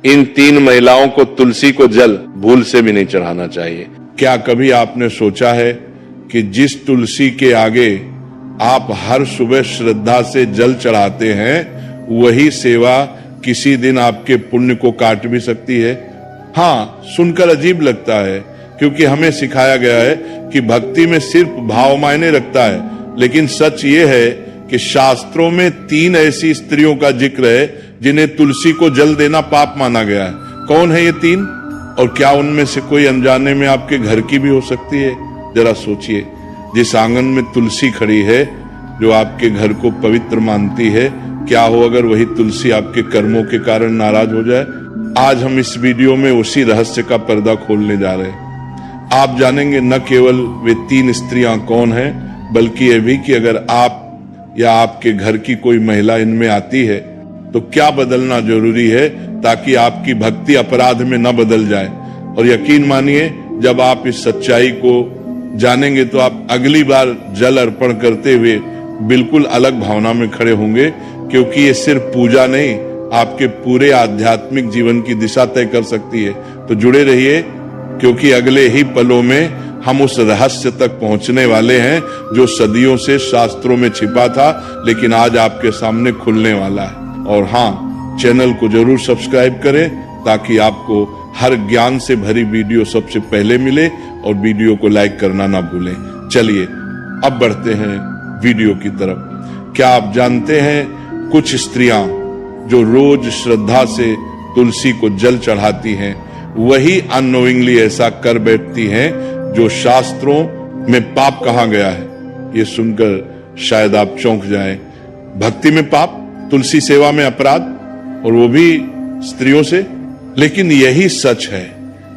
इन 3 महिलाओं को तुलसी को जल भूल से भी नहीं चढ़ाना चाहिए। क्या कभी आपने सोचा है कि जिस तुलसी के आगे आप हर सुबह श्रद्धा से जल चढ़ाते हैं, वही सेवा किसी दिन आपके पुण्य को काट भी सकती है? हाँ, सुनकर अजीब लगता है, क्योंकि हमें सिखाया गया है कि भक्ति में सिर्फ भाव मायने रखता है। लेकिन सच ये है कि शास्त्रों में 3 ऐसी स्त्रियों का जिक्र है जिन्हें तुलसी को जल देना पाप माना गया है। कौन है ये 3? और क्या उनमें से कोई अनजाने में आपके घर की भी हो सकती है? जरा सोचिए, जिस आंगन में तुलसी खड़ी है, जो आपके घर को पवित्र मानती है, क्या हो अगर वही तुलसी आपके कर्मों के कारण नाराज हो जाए? आज हम इस वीडियो में उसी रहस्य का पर्दा खोलने जा रहे हैं। आप जानेंगे न केवल वे 3 स्त्रियां कौन हैं, बल्कि यह भी कि अगर आप या आपके घर की कोई महिला इनमें आती है तो क्या बदलना जरूरी है ताकि आपकी भक्ति अपराध में न बदल जाए। और यकीन मानिए, जब आप इस सच्चाई को जानेंगे तो आप अगली बार जल अर्पण करते हुए बिल्कुल अलग भावना में खड़े होंगे, क्योंकि ये सिर्फ पूजा नहीं, आपके पूरे आध्यात्मिक जीवन की दिशा तय कर सकती है। तो जुड़े रहिए, क्योंकि अगले ही पलों में हम उस रहस्य तक पहुंचने वाले हैं जो सदियों से शास्त्रों में छिपा था, लेकिन आज आपके सामने खुलने वाला है। और हाँ, चैनल को जरूर सब्सक्राइब करें ताकि आपको हर ज्ञान से भरी वीडियो सबसे पहले मिले, और वीडियो को लाइक करना ना भूलें। चलिए अब बढ़ते हैं वीडियो की तरफ। क्या आप जानते हैं, कुछ स्त्रियां जो रोज श्रद्धा से तुलसी को जल चढ़ाती हैं, वही अननोइंगली ऐसा कर बैठती हैं जो शास्त्रों में पाप कहा गया है। ये सुनकर शायद आप चौंक जाएं। भक्ति में पाप, तुलसी सेवा में अपराध, और वो भी स्त्रियों से। लेकिन यही सच है।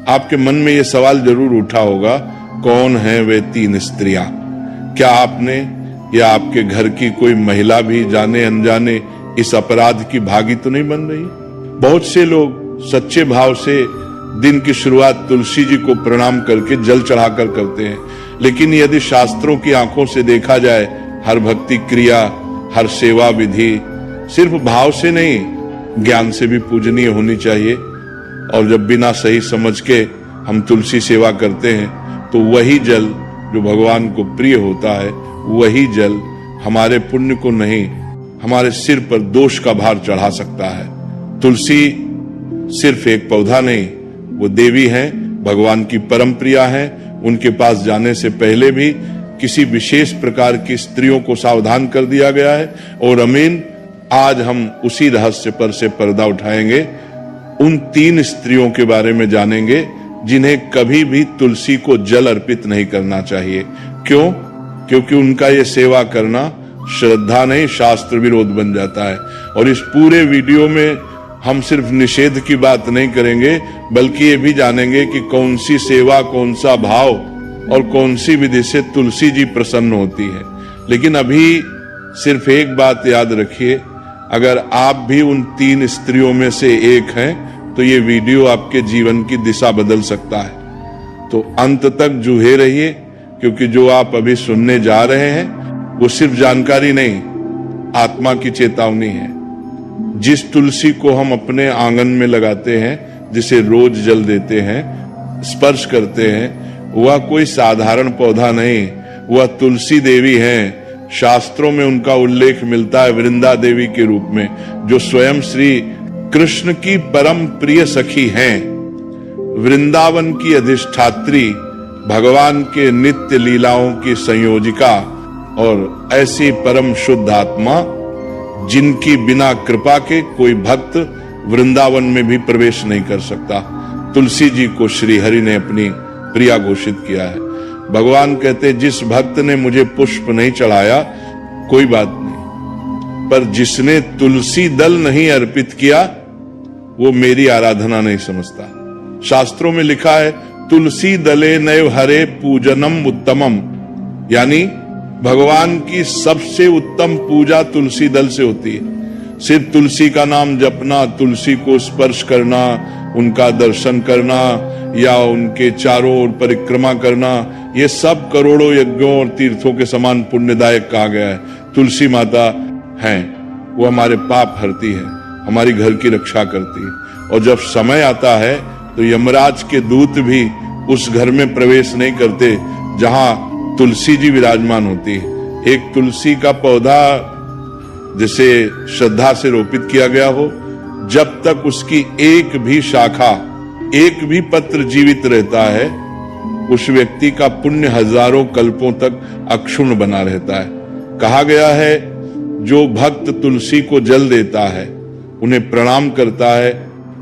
आपके मन में ये सवाल जरूर उठा होगा, कौन है वे 3 स्त्रियां? क्या आपने या आपके घर की कोई महिला भी जाने अनजाने इस अपराध की भागी तो नहीं बन रही? बहुत से लोग सच्चे भाव से दिन की शुरुआत तुलसी जी को प्रणाम करके जल चढ़ाकर करते हैं, लेकिन यदि शास्त्रों की आंखों से देखा जाए, हर भक्ति क्रिया, हर सेवा विधि सिर्फ भाव से नहीं, ज्ञान से भी पूजनीय होनी चाहिए। और जब बिना सही समझ के हम तुलसी सेवा करते हैं, तो वही जल जो भगवान को प्रिय होता है, वही जल हमारे पुण्य को नहीं, हमारे सिर पर दोष का भार चढ़ा सकता है। तुलसी सिर्फ एक पौधा नहीं, वो देवी हैं, भगवान की परम प्रिया हैं। उनके पास जाने से पहले भी किसी विशेष प्रकार की स्त्रियों को सावधान कर दिया गया है। और अमीन, आज हम उसी रहस्य पर से पर्दा उठाएंगे, उन 3 स्त्रियों के बारे में जानेंगे जिन्हें कभी भी तुलसी को जल अर्पित नहीं करना चाहिए। क्यों? क्योंकि उनका ये सेवा करना श्रद्धा नहीं, शास्त्र विरोध बन जाता है। और इस पूरे वीडियो में हम सिर्फ निषेध की बात नहीं करेंगे, बल्कि ये भी जानेंगे कि कौन सी सेवा, कौन सा भाव और कौन सी विधि से तुलसी जी प्रसन्न होती है। लेकिन अभी सिर्फ एक बात याद रखिए, अगर आप भी उन 3 स्त्रियों में से एक हैं, तो ये वीडियो आपके जीवन की दिशा बदल सकता है। तो अंत तक जुड़े रहिए, क्योंकि जो आप अभी सुनने जा रहे हैं वो सिर्फ जानकारी नहीं, आत्मा की चेतावनी है। जिस तुलसी को हम अपने आंगन में लगाते हैं, जिसे रोज जल देते हैं, स्पर्श करते हैं, वह कोई साधारण पौधा नहीं, वह तुलसी देवी हैं। शास्त्रों में उनका उल्लेख मिलता है वृंदा देवी के रूप में, जो स्वयं श्री कृष्ण की परम प्रिय सखी हैं, वृंदावन की अधिष्ठात्री, भगवान के नित्य लीलाओं की संयोजिका, और ऐसी परम शुद्ध आत्मा जिनकी बिना कृपा के कोई भक्त वृंदावन में भी प्रवेश नहीं कर सकता। तुलसी जी को श्री हरि ने अपनी प्रिया घोषित किया है। भगवान कहते, जिस भक्त ने मुझे पुष्प नहीं चढ़ाया कोई बात नहीं, पर जिसने तुलसी दल नहीं अर्पित किया वो मेरी आराधना नहीं समझता। शास्त्रों में लिखा है, तुलसी दले नैव हरे पूजनम उत्तमम, यानी भगवान की सबसे उत्तम पूजा तुलसी दल से होती है। सिर्फ तुलसी का नाम जपना, तुलसी को स्पर्श करना, उनका दर्शन करना या उनके चारों ओर परिक्रमा करना, ये सब करोड़ों यज्ञों और तीर्थों के समान पुण्यदायक कहा गया है। तुलसी माता हैं, वो हमारे पाप हरती है, हमारी घर की रक्षा करती है। और जब समय आता है तो यमराज के दूत भी उस घर में प्रवेश नहीं करते जहां तुलसी जी विराजमान होती है। एक तुलसी का पौधा जिसे श्रद्धा से रोपित किया गया हो, जब तक उसकी एक भी शाखा, एक भी पत्र जीवित रहता है, उस व्यक्ति का पुण्य हजारों कल्पों तक अक्षुण्ण बना रहता है। कहा गया है, जो भक्त तुलसी को जल देता है, उन्हें प्रणाम करता है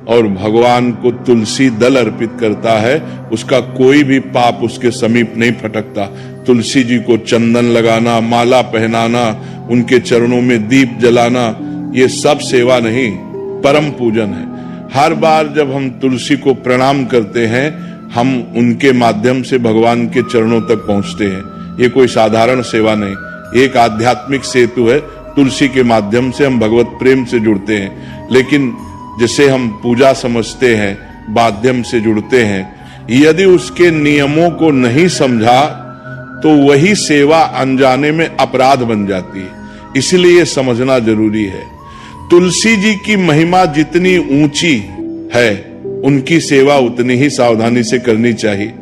और भगवान को तुलसी दल अर्पित करता है, उसका कोई भी पाप उसके समीप नहीं फटकता। तुलसी जी को चंदन लगाना, माला पहनाना, उनके चरणों में दीप जलाना, ये सब सेवा नहीं, परम पूजन है। हर बार जब हम तुलसी को प्रणाम करते हैं, हम उनके माध्यम से भगवान के चरणों तक पहुंचते हैं। ये कोई साधारण सेवा नहीं, एक आध्यात्मिक सेतु है। तुलसी के माध्यम से हम भगवत प्रेम से जुड़ते हैं, लेकिन जिसे हम पूजा समझते हैं, माध्यम से जुड़ते हैं। यदि उसके नियमों को नहीं समझा तो वही सेवा अनजाने में अपराध बन जाती है। इसलिए समझना जरूरी है। तुलसी जी की महिमा जितनी ऊंची है, उनकी सेवा उतनी ही सावधानी से करनी चाहिए,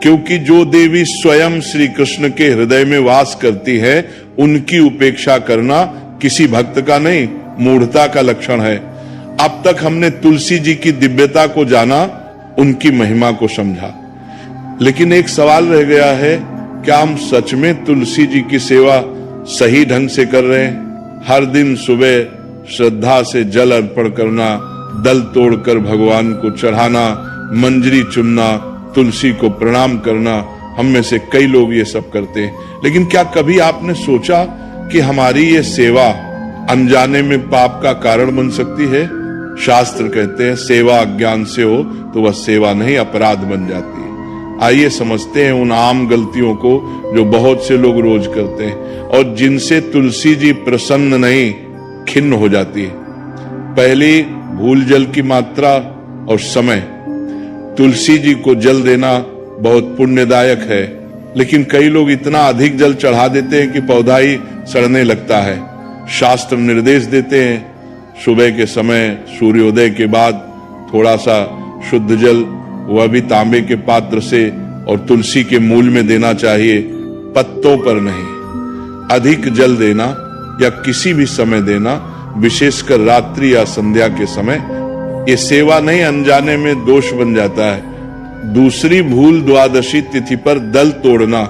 क्योंकि जो देवी स्वयं श्री कृष्ण के हृदय में वास करती है, उनकी उपेक्षा करना किसी भक्त का नहीं, मूढ़ता का लक्षण है। अब तक हमने तुलसी जी की दिव्यता को जाना, उनकी महिमा को समझा, लेकिन एक सवाल रह गया है, क्या हम सच में तुलसी जी की सेवा सही ढंग से कर रहे हैं? हर दिन सुबह श्रद्धा से जल अर्पण करना, दल तोड़कर भगवान को चढ़ाना, मंजरी चुनना, तुलसी को प्रणाम करना, हम में से कई लोग ये सब करते हैं। लेकिन क्या कभी आपने सोचा कि हमारी ये सेवा अनजाने में पाप का कारण बन सकती है? शास्त्र कहते हैं, सेवा अज्ञान से हो तो वह सेवा नहीं, अपराध बन जाती है। आइए समझते हैं उन आम गलतियों को जो बहुत से लोग रोज करते हैं और जिनसे तुलसी जी प्रसन्न नहीं, खिन्न हो जाती है। पहली, भूल जल की मात्रा और समय। तुलसी जी को जल देना बहुत पुण्यदायक है, लेकिन कई लोग इतना अधिक जल चढ़ा देते हैं कि पौधा ही सड़ने लगता है। शास्त्र निर्देश देते हैं, सुबह के समय सूर्योदय के बाद थोड़ा सा शुद्ध जल, वह भी तांबे के पात्र से, और तुलसी के मूल में देना चाहिए, पत्तों पर नहीं। अधिक जल देना या किसी भी समय देना, विशेषकर रात्रि या संध्या के समय, ये सेवा नहीं, अनजाने में दोष बन जाता है। दूसरी भूल, द्वादशी तिथि पर दल तोड़ना,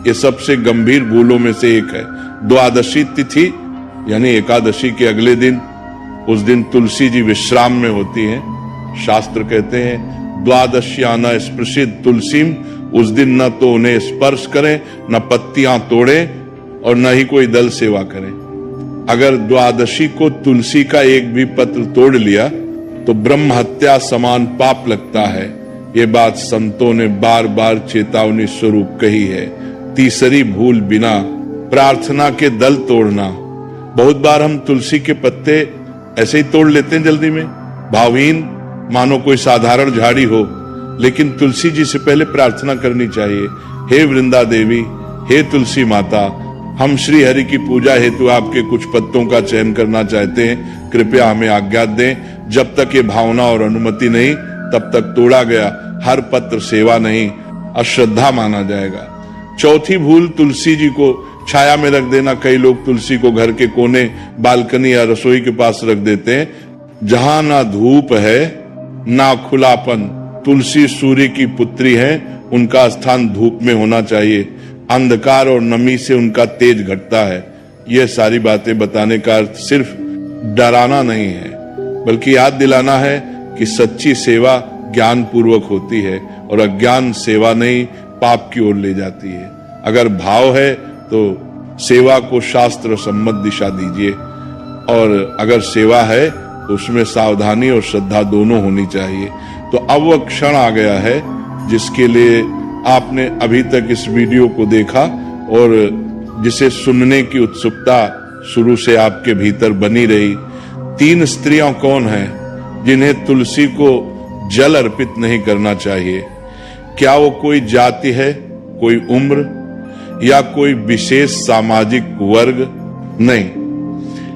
ये सबसे गंभीर भूलों में से एक है। द्वादशी तिथि यानी एकादशी के अगले दिन, उस दिन तुलसी जी विश्राम में होती हैं। शास्त्र कहते हैं, द्वादश्याना स्पृशित तुलसीम, उस दिन न तो उन्हें स्पर्श करें, न पत्तियां तोड़ें और न ही कोई दल सेवा करें। अगर द्वादशी को तुलसी का एक भी पत्र तोड़ लिया तो ब्रह्म हत्या समान पाप लगता है। ये बात संतों ने बार बार चेतावनी स्वरूप कही है। तीसरी भूल, बिना प्रार्थना के दल तोड़ना। बहुत बार हम तुलसी के पत्ते ऐसे ही तोड़ लेते हैं जल्दी में, भावहीन, मानो कोई साधारण झाड़ी हो, लेकिन तुलसी जी से पहले प्रार्थना करनी चाहिए। हे वृंदा देवी, हे तुलसी माता, हम श्री हरि की पूजा हेतु आपके कुछ पत्तों का चयन करना चाहते हैं, कृपया हमें आज्ञा दें। जब तक ये भावना और अनुमति नहीं, तब तक तोड़ा गया हर पत्र सेवा नहीं, अश्रद्धा माना जाएगा। चौथी भूल, तुलसी जी को छाया में रख देना। कई लोग तुलसी को घर के कोने, बालकनी या रसोई के पास रख देते हैं, जहां ना धूप है ना खुलापन। तुलसी सूर्य की पुत्री है, उनका स्थान धूप में होना चाहिए। अंधकार और नमी से उनका तेज घटता है। यह सारी बातें बताने का अर्थ सिर्फ डराना नहीं है, बल्कि याद दिलाना है कि सच्ची सेवा ज्ञान पूर्वक होती है और अज्ञान सेवा नहीं, पाप की ओर ले जाती है। अगर भाव है तो सेवा को शास्त्र सम्मत दिशा दीजिए, और अगर सेवा है तो उसमें सावधानी और श्रद्धा दोनों होनी चाहिए। तो अब वह क्षण आ गया है जिसके लिए आपने अभी तक इस वीडियो को देखा और जिसे सुनने की उत्सुकता शुरू से आपके भीतर बनी रही। 3 स्त्रियां कौन हैं जिन्हें तुलसी को जल अर्पित नहीं करना चाहिए? क्या वो कोई जाति है, कोई उम्र या कोई विशेष सामाजिक वर्ग? नहीं,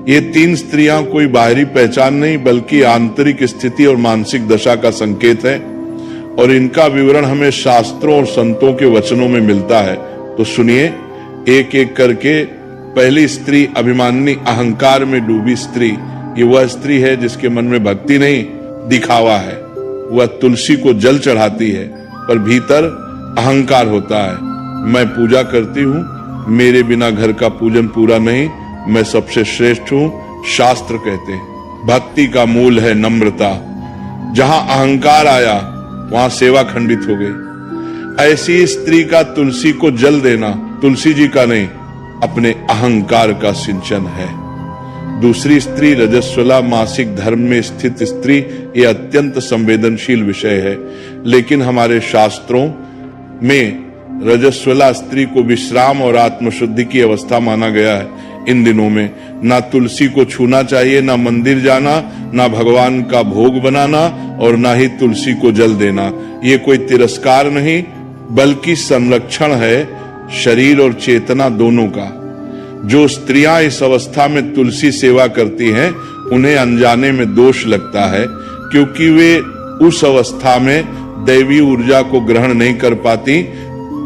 ये 3 स्त्रियां कोई बाहरी पहचान नहीं बल्कि आंतरिक स्थिति और मानसिक दशा का संकेत है, और इनका विवरण हमें शास्त्रों और संतों के वचनों में मिलता है। तो सुनिए एक एक करके। पहली स्त्री अभिमानिनी, अहंकार में डूबी स्त्री। ये वह स्त्री है जिसके मन में भक्ति नहीं, दिखावा है। वह तुलसी को जल चढ़ाती है पर भीतर अहंकार होता है। मैं पूजा करती हूँ, मेरे बिना घर का पूजन पूरा नहीं, मैं सबसे श्रेष्ठ हूँ, शास्त्र कहते हैं। भक्ति का मूल है नम्रता। जहां अहंकार आया वहां सेवा खंडित हो गई। ऐसी स्त्री का तुलसी को जल देना तुलसी जी का नहीं, अपने अहंकार का सिंचन है। दूसरी स्त्री रजस्वला, मासिक धर्म में स्थित स्त्री। ये अत्यंत संवेदनशील विषय है, लेकिन हमारे शास्त्रों में रजस्वला स्त्री को विश्राम और आत्मशुद्धि की अवस्था माना गया है। इन दिनों में ना तुलसी को छूना चाहिए, ना मंदिर जाना, ना भगवान का भोग बनाना, और ना ही तुलसी को जल देना। ये कोई तिरस्कार नहीं बल्कि संरक्षण है शरीर और चेतना दोनों का। जो स्त्रियां इस अवस्था में तुलसी सेवा करती हैं उन्हें अनजाने में दोष लगता है, क्योंकि वे उस अवस्था में दैवी ऊर्जा को ग्रहण नहीं कर पाती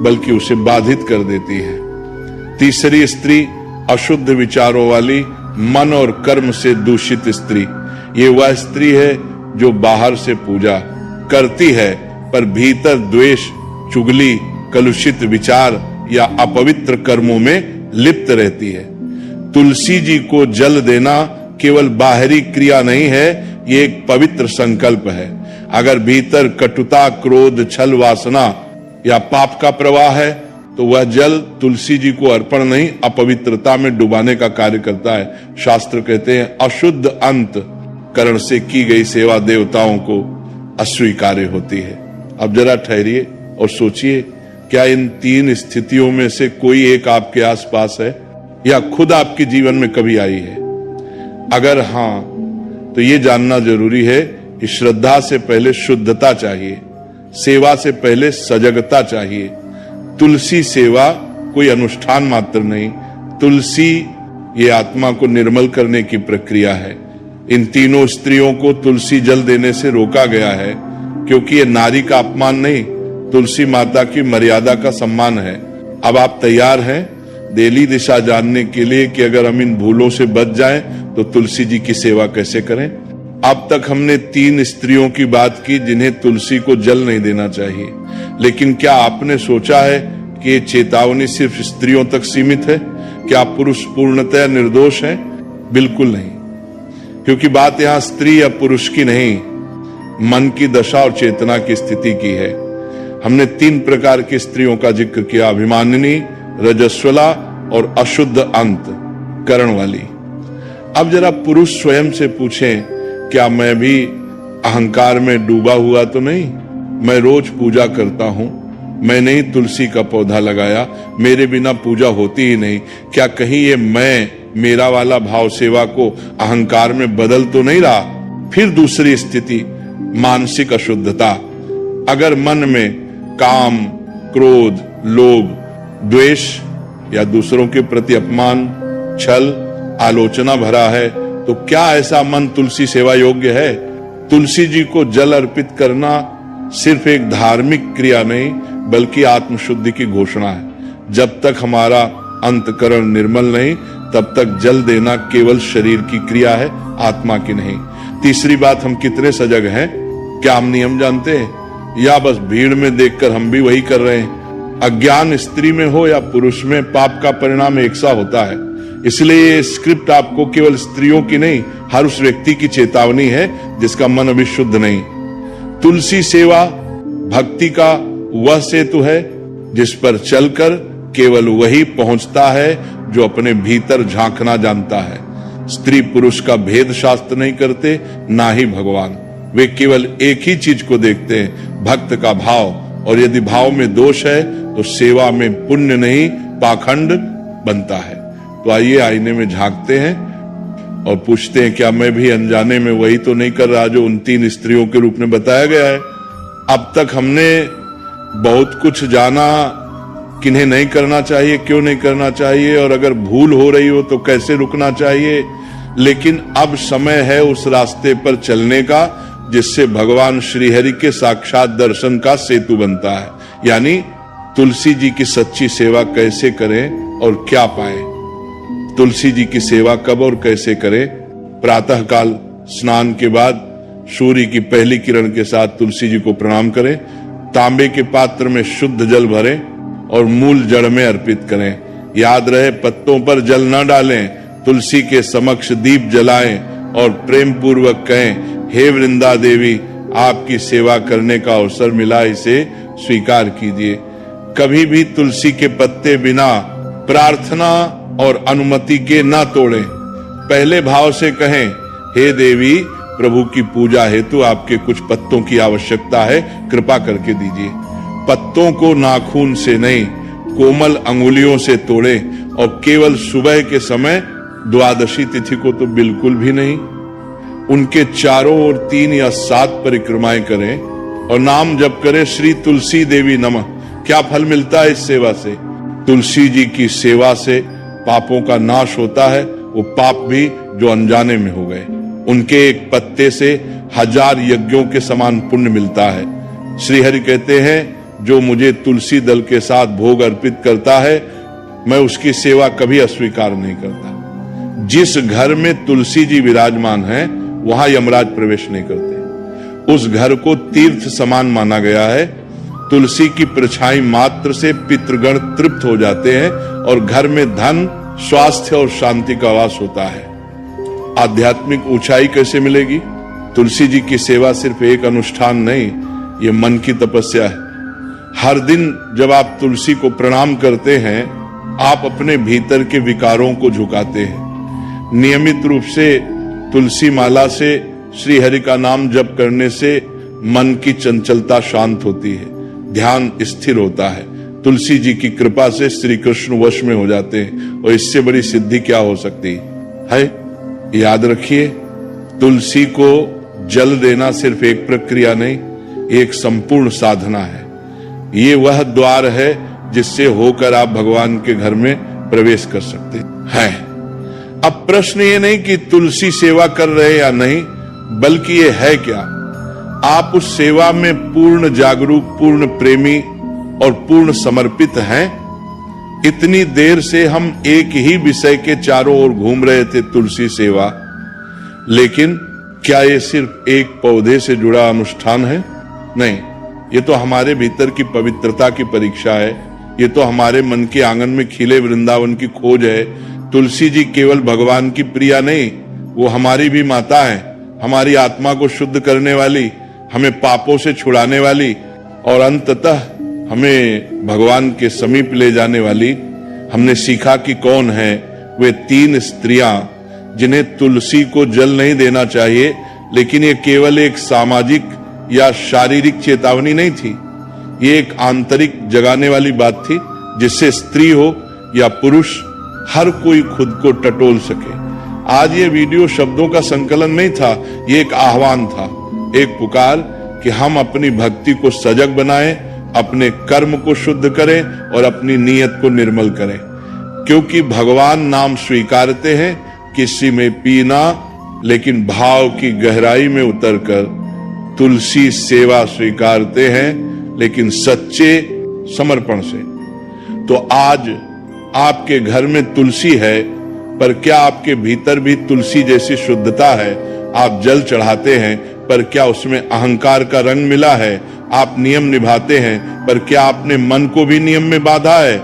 बल्कि उसे बाधित कर देती है। तीसरी स्त्री अशुद्ध विचारों वाली, मन और कर्म से दूषित स्त्री। ये वह स्त्री है जो बाहर से पूजा करती है पर भीतर द्वेष, चुगली, कलुषित विचार या अपवित्र कर्मों में लिप्त रहती है। तुलसी जी को जल देना केवल बाहरी क्रिया नहीं है, ये एक पवित्र संकल्प है। अगर भीतर कटुता, क्रोध, छल, वासना या पाप का प्रवाह है तो वह जल तुलसी जी को अर्पण नहीं, अपवित्रता में डुबाने का कार्य करता है। शास्त्र कहते हैं अशुद्ध अंत करण से की गई सेवा देवताओं को अस्वीकार्य होती है। अब जरा ठहरिए और सोचिए, क्या इन 3 स्थितियों में से कोई एक आपके आसपास है या खुद आपके जीवन में कभी आई है? अगर हां, तो ये जानना जरूरी है कि श्रद्धा से पहले शुद्धता चाहिए, सेवा से पहले सजगता चाहिए। तुलसी सेवा कोई अनुष्ठान मात्र नहीं, तुलसी ये आत्मा को निर्मल करने की प्रक्रिया है। इन तीनों स्त्रियों को तुलसी जल देने से रोका गया है क्योंकि ये नारी का अपमान नहीं, तुलसी माता की मर्यादा का सम्मान है। अब आप तैयार हैं देली दिशा जानने के लिए कि अगर हम इन भूलों से बच जाएं तो तुलसी जी की सेवा कैसे करें? अब तक हमने 3 स्त्रियों की बात की जिन्हें तुलसी को जल नहीं देना चाहिए, लेकिन क्या आपने सोचा है कि ये चेतावनी सिर्फ स्त्रियों तक सीमित है? क्या पुरुष पूर्णतः निर्दोष है? बिल्कुल नहीं, क्योंकि बात यहां स्त्री या पुरुष की नहीं, मन की दशा और चेतना की स्थिति की है। हमने 3 प्रकार की स्त्रियों का जिक्र किया, अभिमानिनी, रजस्वला और अशुद्ध अंत करण वाली। अब जरा पुरुष स्वयं से पूछें, क्या मैं भी अहंकार में डूबा हुआ तो नहीं? मैं रोज पूजा करता हूं, मैंने ही तुलसी का पौधा लगाया, मेरे बिना पूजा होती ही नहीं। क्या कहीं ये मैं, मेरा वाला भाव सेवा को अहंकार में बदल तो नहीं रहा? फिर दूसरी स्थिति, मानसिक अशुद्धता। अगर मन में काम, क्रोध, लोभ, द्वेष या दूसरों के प्रति अपमान, छल, आलोचना भरा है तो क्या ऐसा मन तुलसी सेवा योग्य है? तुलसी जी को जल अर्पित करना सिर्फ एक धार्मिक क्रिया नहीं बल्कि आत्मशुद्धि की घोषणा है। जब तक हमारा अंतकरण निर्मल नहीं तब तक जल देना केवल शरीर की क्रिया है, आत्मा की नहीं। तीसरी बात, हम कितने सजग हैं? क्या हम नियम जानते हैं या बस भीड़ में देखकर हम भी वही कर रहे हैं? अज्ञान स्त्री में हो या पुरुष में, पाप का परिणाम एक सा होता है। इसलिए ये स्क्रिप्ट आपको केवल स्त्रियों की नहीं, हर उस व्यक्ति की चेतावनी है जिसका मन अभी शुद्ध नहीं। तुलसी सेवा भक्ति का वह सेतु है जिस पर चलकर केवल वही पहुंचता है जो अपने भीतर झांकना जानता है। स्त्री पुरुष का भेद शास्त्र नहीं करते, ना ही भगवान। वे केवल एक ही चीज को देखते हैं, भक्त का भाव, और यदि भाव में दोष है तो सेवा में पुण्य नहीं पाखंड बनता है। तो आइए आईने में झांकते हैं और पूछते हैं, क्या मैं भी अनजाने में वही तो नहीं कर रहा जो उन 3 स्त्रियों के रूप में बताया गया है? अब तक हमने बहुत कुछ जाना, किन्हें नहीं करना चाहिए, क्यों नहीं करना चाहिए, और अगर भूल हो रही हो तो कैसे रुकना चाहिए। लेकिन अब समय है उस रास्ते पर चलने का जिससे भगवान श्रीहरि के साक्षात दर्शन का सेतु बनता है। यानी तुलसी जी की सच्ची सेवा कैसे करें और क्या पाएं। तुलसी जी की सेवा कब और कैसे करें? प्रातः काल स्नान के बाद सूर्य की पहली किरण के साथ तुलसी जी को प्रणाम करें, तांबे के पात्र में शुद्ध जल भरें और मूल जड़ में अर्पित करें। याद रहे, पत्तों पर जल न डालें, तुलसी के समक्ष दीप जलाएं और प्रेम पूर्वक कहें, हे वृंदा देवी, आपकी सेवा करने का अवसर मिला, इसे स्वीकार कीजिए। कभी भी तुलसी के पत्ते बिना प्रार्थना और अनुमति के ना तोड़ें। पहले भाव से कहें, हे देवी, प्रभु की पूजा हेतु आपके कुछ पत्तों की आवश्यकता है, कृपा करके दीजिए। पत्तों को नाखून से नहीं, कोमल अंगुलियों से तोड़ें और केवल सुबह के समय द्वादशी तिथि को तो बिल्कुल भी नहीं। उनके चारों ओर 3 या 7 परिक्रमाएं करें और नाम जप करें, श्री तुलसी देवी नमः। क्या फल मिलता है इस सेवा से? तुलसी जी की सेवा से पापों का नाश होता है, वो पाप भी जो अनजाने में हो गए। उनके एक पत्ते से 1000 यज्ञों के समान पुण्य मिलता है। श्री हरि कहते हैं, जो मुझे तुलसी दल के साथ भोग अर्पित करता है, मैं उसकी सेवा कभी अस्वीकार नहीं करता। जिस घर में तुलसी जी विराजमान हैं, वहां यमराज प्रवेश नहीं करते। उस घर को तीर्थ समान माना गया है। तुलसी की परछाई मात्र से पितृगण तृप्त हो जाते हैं और घर में धन, स्वास्थ्य और शांति का वास होता है। आध्यात्मिक ऊंचाई कैसे मिलेगी? तुलसी जी की सेवा सिर्फ एक अनुष्ठान नहीं, ये मन की तपस्या है। हर दिन जब आप तुलसी को प्रणाम करते हैं, आप अपने भीतर के विकारों को झुकाते हैं। नियमित रूप से तुलसी माला से श्री हरि का नाम जप करने से मन की चंचलता शांत होती है, ध्यान स्थिर होता है। तुलसी जी की कृपा से श्री कृष्ण वश में हो जाते हैं और इससे बड़ी सिद्धि क्या हो सकती है? याद रखिए, तुलसी को जल देना सिर्फ एक प्रक्रिया नहीं, एक संपूर्ण साधना है। ये वह द्वार है जिससे होकर आप भगवान के घर में प्रवेश कर सकते हैं। अब प्रश्न ये नहीं कि तुलसी सेवा कर रहे या नहीं, बल्कि ये है क्या? आप उस सेवा में पूर्ण जागरूक, पूर्ण प्रेमी और पूर्ण समर्पित हैं? इतनी देर से हम एक ही विषय के चारों ओर घूम रहे थे, तुलसी सेवा, लेकिन क्या ये सिर्फ एक पौधे से जुड़ा अनुष्ठान है? नहीं, ये तो हमारे भीतर की पवित्रता की परीक्षा है। ये तो हमारे मन के आंगन में खिले वृंदावन की खोज है। तुलसी जी केवल भगवान की प्रिया नहीं, वो हमारी भी माता है, हमारी आत्मा को शुद्ध करने वाली, हमें पापों से छुड़ाने वाली और अंततः हमें भगवान के समीप ले जाने वाली। हमने सीखा कि कौन है वे 3 स्त्रियां जिन्हें तुलसी को जल नहीं देना चाहिए, लेकिन ये केवल एक सामाजिक या शारीरिक चेतावनी नहीं थी, ये एक आंतरिक जगाने वाली बात थी, जिससे स्त्री हो या पुरुष हर कोई खुद को टटोल सके। आज ये वीडियो शब्दों का संकलन नहीं था, ये एक आह्वान था, एक पुकार कि हम अपनी भक्ति को सजग बनाएं, अपने कर्म को शुद्ध करें और अपनी नीयत को निर्मल करें। क्योंकि भगवान नाम स्वीकारते हैं किसी में पीना, लेकिन भाव की गहराई में उतरकर तुलसी सेवा स्वीकारते हैं, लेकिन सच्चे समर्पण से। तो आज आपके घर में तुलसी है, पर क्या आपके भीतर भी तुलसी जैसी शुद्धता है? आप जल चढ़ाते हैं, पर क्या उसमें अहंकार का रंग मिला है? आप नियम निभाते हैं, पर क्या आपने मन को भी नियम में बांधा है?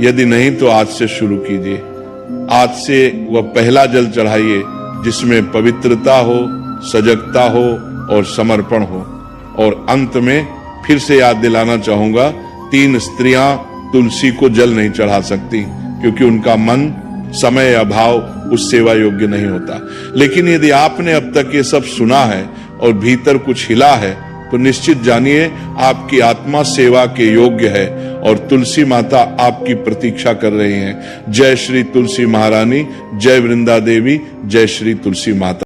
यदि नहीं तो आज से शुरू कीजिए। आज से वह पहला जल चढ़ाइए जिसमें पवित्रता हो, सजगता हो और समर्पण हो। और अंत में फिर से याद दिलाना चाहूंगा, 3 स्त्रियां तुलसी को जल नहीं चढ़ा सकती क्योंकि उनका मन समय अभाव उस सेवा योग्य नहीं होता। लेकिन यदि आपने अब तक ये सब सुना है और भीतर कुछ हिला है, तो निश्चित जानिए आपकी आत्मा सेवा के योग्य है और तुलसी माता आपकी प्रतीक्षा कर रही हैं। जय श्री तुलसी महारानी, जय वृंदा देवी, जय श्री तुलसी माता।